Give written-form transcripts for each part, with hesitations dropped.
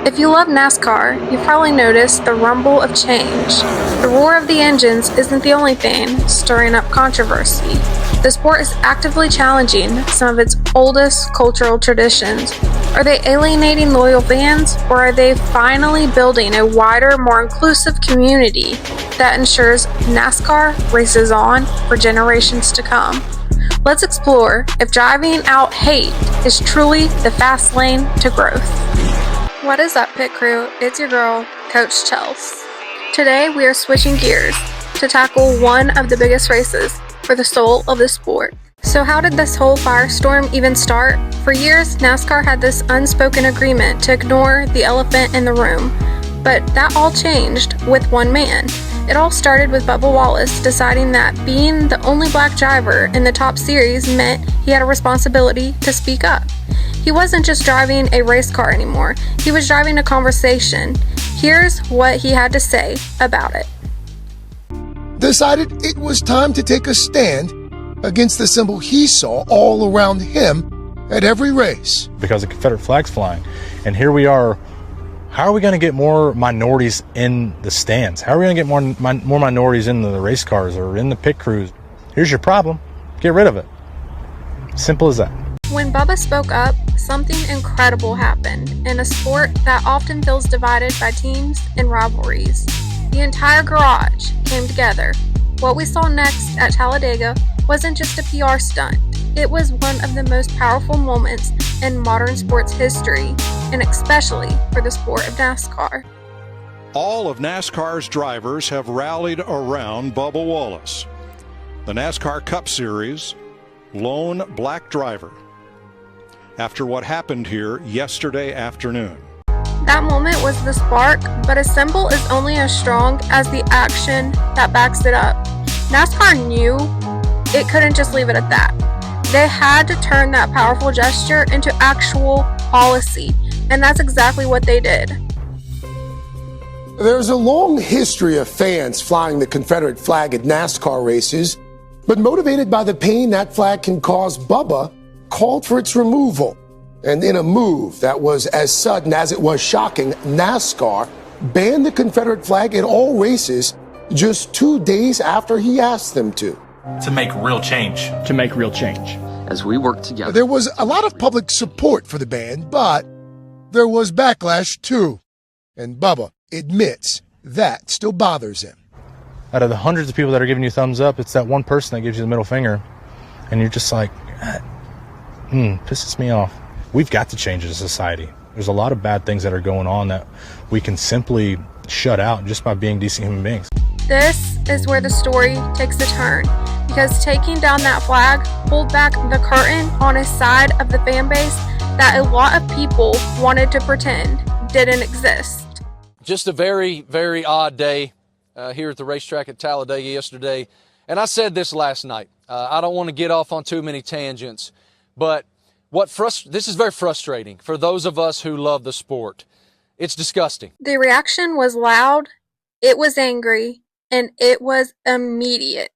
If you love NASCAR, you've probably noticed the rumble of change. The roar of the engines isn't the only thing stirring up controversy. The sport is actively challenging some of its oldest cultural traditions. Are they alienating loyal fans, or are they finally building a wider, more inclusive community that ensures NASCAR races on for generations to come? Let's explore if driving out hate is truly the fast lane to growth. What is up, pit crew? It's your girl, Coach Chels. Today we are switching gears to tackle one of the biggest races for the soul of the sport. So how did this whole firestorm even start? For years, NASCAR had this unspoken agreement to ignore the elephant in the room, but that all changed with one man. It all started with Bubba Wallace deciding that being the only black driver in the top series meant he had a responsibility to speak up. He wasn't just driving a race car anymore, he was driving a conversation. Here's what he had to say about it. Decided it was time to take a stand against the symbol he saw all around him at every race. Because the Confederate flag's flying, and here we are. How are we going to get more minorities in the stands? How are we going to get more minorities in the race cars or in the pit crews? Here's your problem. Get rid of it. Simple as that. When Bubba spoke up, something incredible happened in a sport that often feels divided by teams and rivalries. The entire garage came together. What we saw next at Talladega wasn't just a PR stunt. It was one of the most powerful moments in modern sports history, and especially for the sport of NASCAR. All of NASCAR's drivers have rallied around Bubba Wallace, the NASCAR Cup Series lone black driver, after what happened here yesterday afternoon. That moment was the spark, but a symbol is only as strong as the action that backs it up. NASCAR knew it couldn't just leave it at that. They had to turn that powerful gesture into actual policy, and that's exactly what they did. There's a long history of fans flying the Confederate flag at NASCAR races, but motivated by the pain that flag can cause, Bubba called for its removal. And in a move that was as sudden as it was shocking, NASCAR banned the Confederate flag at all races just 2 days after he asked them to. To make real change. To make real change. As we work together. There was a lot of public support for the ban, but there was backlash too. And Bubba admits that still bothers him. Out of the hundreds of people that are giving you thumbs up, it's that one person that gives you the middle finger. And you're just like, pisses me off. We've got to change as a society. There's a lot of bad things that are going on that we can simply shut out just by being decent human beings. This is where the story takes a turn, because taking down that flag pulled back the curtain on a side of the fan base that a lot of people wanted to pretend didn't exist. Just a very, very odd day here at the racetrack at Talladega yesterday. And I said this last night. I don't want to get off on too many tangents, but this is very frustrating for those of us who love the sport. It's disgusting. The reaction was loud, it was angry, and it was immediate.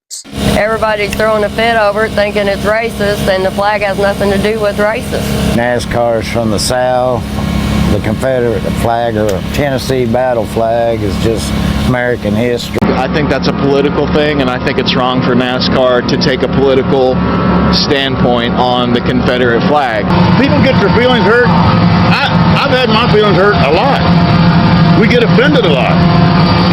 Everybody's throwing a fit over it, thinking it's racist, and the flag has nothing to do with racist. NASCAR's from the South. The Confederate flag or Tennessee battle flag is just American history. I think that's a political thing, and I think it's wrong for NASCAR to take a political standpoint on the Confederate flag. People get their feelings hurt. I've had my feelings hurt a lot. We get offended a lot.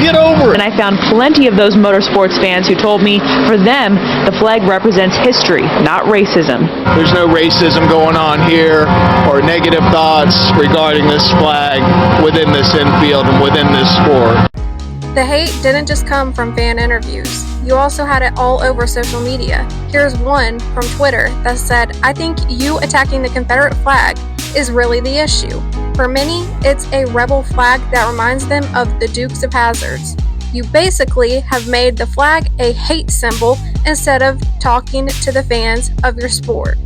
Get over it. And I found plenty of those motorsports fans who told me for them, the flag represents history, not racism. There's no racism going on here or negative thoughts regarding this flag within this infield and within this sport. The hate didn't just come from fan interviews. You also had it all over social media. Here's one from Twitter that said, "I think you attacking the Confederate flag is really the issue. For many, it's a rebel flag that reminds them of the Dukes of Hazzards. You basically have made the flag a hate symbol instead of talking to the fans of your sport."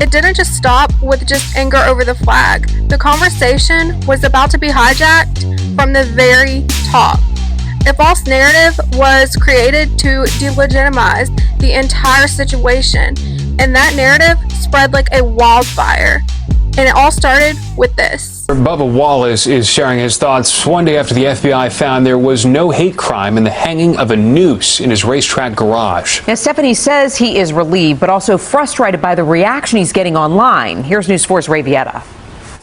It didn't just stop with just anger over the flag. The conversation was about to be hijacked from the very top. A false narrative was created to delegitimize the entire situation, and that narrative spread like a wildfire. And it all started with this. Bubba Wallace is sharing his thoughts one day after the FBI found there was no hate crime in the hanging of a noose in his racetrack garage. Now, Stephanie says he is relieved, but also frustrated by the reaction he's getting online. Here's News 4's Ray Vieta.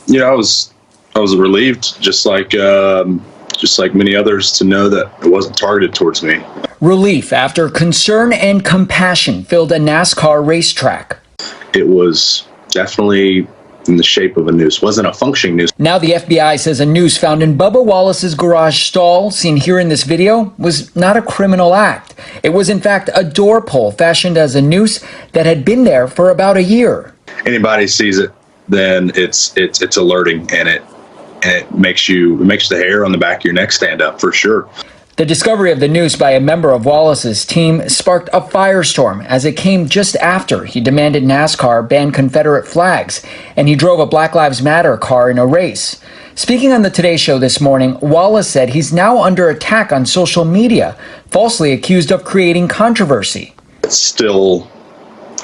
Yeah, I was relieved, just like many others, to know that it wasn't targeted towards me. Relief after concern and compassion filled a NASCAR racetrack. It was definitely in the shape of a noose. Wasn't a functioning noose. Now the FBI says a noose found in Bubba Wallace's garage stall, seen here in this video, was not a criminal act. It was in fact a door pull fashioned as a noose that had been there for about a year. Anybody sees it, then it's alerting, and it makes the hair on the back of your neck stand up for sure. The discovery of the noose by a member of Wallace's team sparked a firestorm, as it came just after he demanded NASCAR ban Confederate flags and he drove a Black Lives Matter car in a race. Speaking on the Today Show this morning, Wallace said he's now under attack on social media, falsely accused of creating controversy. It's still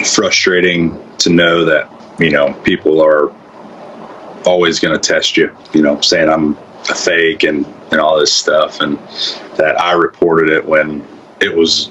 frustrating to know that, people are always going to test you, saying I'm a fake and all this stuff, and that I reported it when it was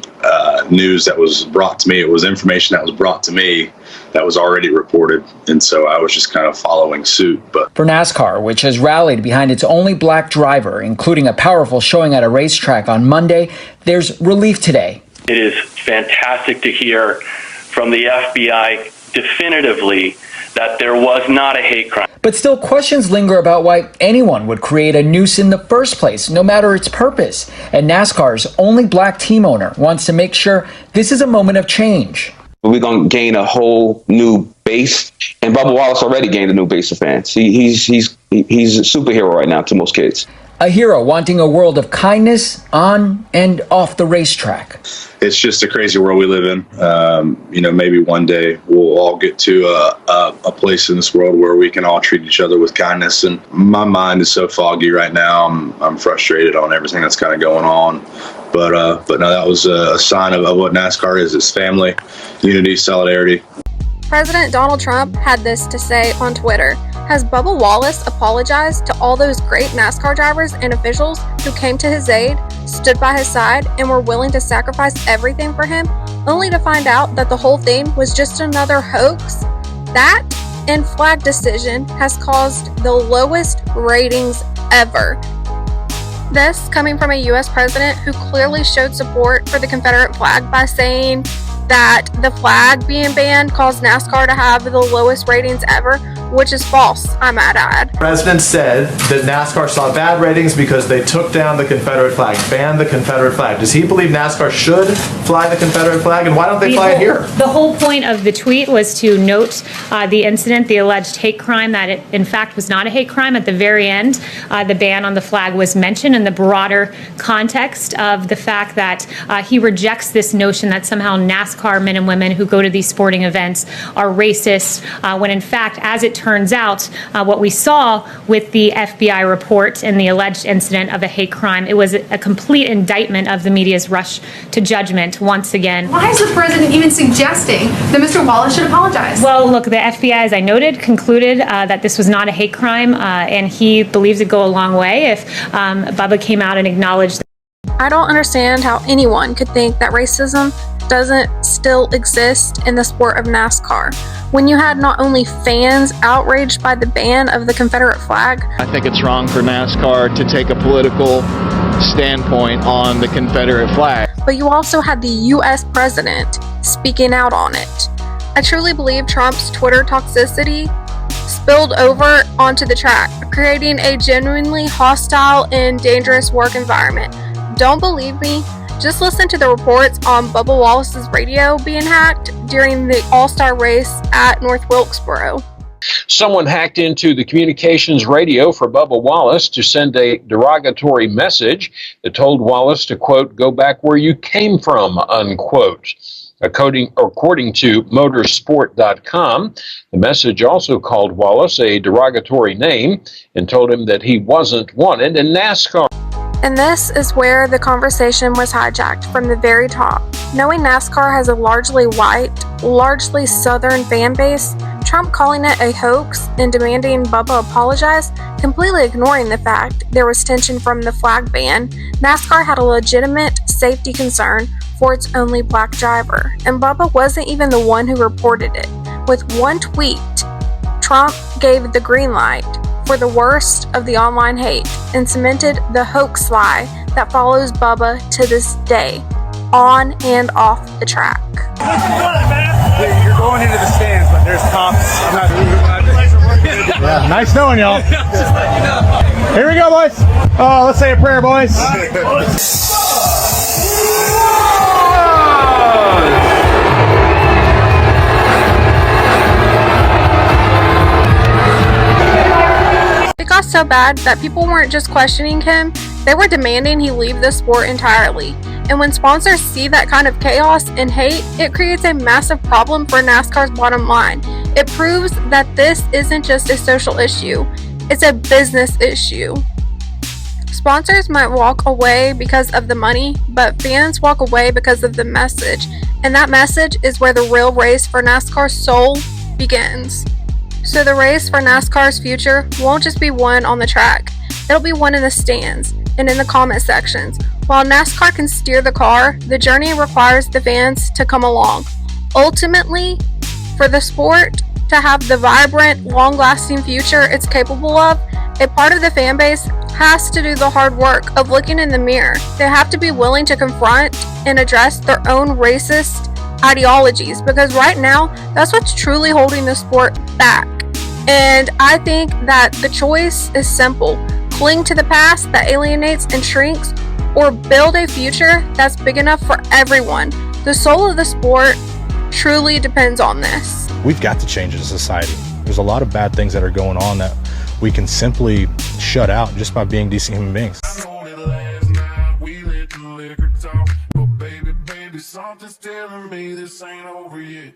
news that was brought to me. It was information that was brought to me that was already reported, and so I was just kind of following suit. But for NASCAR, which has rallied behind its only black driver, including a powerful showing at a racetrack on Monday, there's relief today. It is fantastic to hear from the FBI definitively that there was not a hate crime. But still, questions linger about why anyone would create a noose in the first place, no matter its purpose. And NASCAR's only black team owner wants to make sure this is a moment of change. We're going to gain a whole new base, and Bubba Wallace already gained a new base of fans. He's a superhero right now to most kids. A hero wanting a world of kindness on and off the racetrack. It's just a crazy world we live in. Maybe one day we'll all get to a place in this world where we can all treat each other with kindness. And my mind is so foggy right now. I'm frustrated on everything that's kind of going on. But no, that was a sign of what NASCAR is. It's family, unity, solidarity. President Donald Trump had this to say on Twitter. Has Bubba Wallace apologized to all those great NASCAR drivers and officials who came to his aid, stood by his side, and were willing to sacrifice everything for him, only to find out that the whole thing was just another hoax? That and flag decision has caused the lowest ratings ever. This coming from a U.S. president who clearly showed support for the Confederate flag by saying that the flag being banned caused NASCAR to have the lowest ratings ever, which is false, I might add. The president said that NASCAR saw bad ratings because they took down the Confederate flag, banned the Confederate flag. Does he believe NASCAR should fly the Confederate flag, and why don't they fly it here? The whole point of the tweet was to note the incident, the alleged hate crime, that it in fact was not a hate crime. At the very end, the ban on the flag was mentioned in the broader context of the fact that he rejects this notion that somehow NASCAR men and women who go to these sporting events are racist, when in fact, as it turns out, what we saw with the FBI report and the alleged incident of a hate crime, it was a complete indictment of the media's rush to judgment once again. Why is the president even suggesting that Mr. Wallace should apologize? Well, look, the FBI, as I noted, concluded that this was not a hate crime, and he believes it'd go a long way if Bubba came out and acknowledged that. I don't understand how anyone could think that racism doesn't still exist in the sport of NASCAR, when you had not only fans outraged by the ban of the Confederate flag. I think it's wrong for NASCAR to take a political standpoint on the Confederate flag. But you also had the U.S. president speaking out on it. I truly believe Trump's Twitter toxicity spilled over onto the track, creating a genuinely hostile and dangerous work environment. Don't believe me? Just listen to the reports on Bubba Wallace's radio being hacked during the All-Star race at North Wilkesboro. Someone hacked into the communications radio for Bubba Wallace to send a derogatory message that told Wallace to, quote, go back where you came from, unquote. According to motorsport.com, the message also called Wallace a derogatory name and told him that he wasn't wanted in NASCAR. And this is where the conversation was hijacked from the very top. Knowing NASCAR has a largely white, largely Southern fan base, Trump calling it a hoax and demanding Bubba apologize, completely ignoring the fact there was tension from the flag ban. NASCAR had a legitimate safety concern for its only black driver, and Bubba wasn't even the one who reported it. With one tweet, Trump gave the green light for the worst of the online hate and cemented the hoax lie that follows Bubba to this day, on and off the track. You're going into the stands, but there's cops. I'm not Yeah, nice knowing y'all. Here we go, boys. Oh, let's say a prayer, boys. It got so bad that people weren't just questioning him, they were demanding he leave the sport entirely. And when sponsors see that kind of chaos and hate, it creates a massive problem for NASCAR's bottom line. It proves that this isn't just a social issue, it's a business issue. Sponsors might walk away because of the money, but fans walk away because of the message. And that message is where the real race for NASCAR's soul begins. So the race for NASCAR's future won't just be won on the track, it'll be won in the stands and in the comment sections. While NASCAR can steer the car, the journey requires the fans to come along. Ultimately, for the sport to have the vibrant, long-lasting future it's capable of, a part of the fan base has to do the hard work of looking in the mirror. They have to be willing to confront and address their own racist ideologies, because right now, that's what's truly holding the sport back. And I think that the choice is simple. Cling to the past that alienates and shrinks, or build a future that's big enough for everyone. The soul of the sport truly depends on this. We've got to change as a society. There's a lot of bad things that are going on that we can simply shut out just by being decent human beings. Something's telling me this ain't over yet.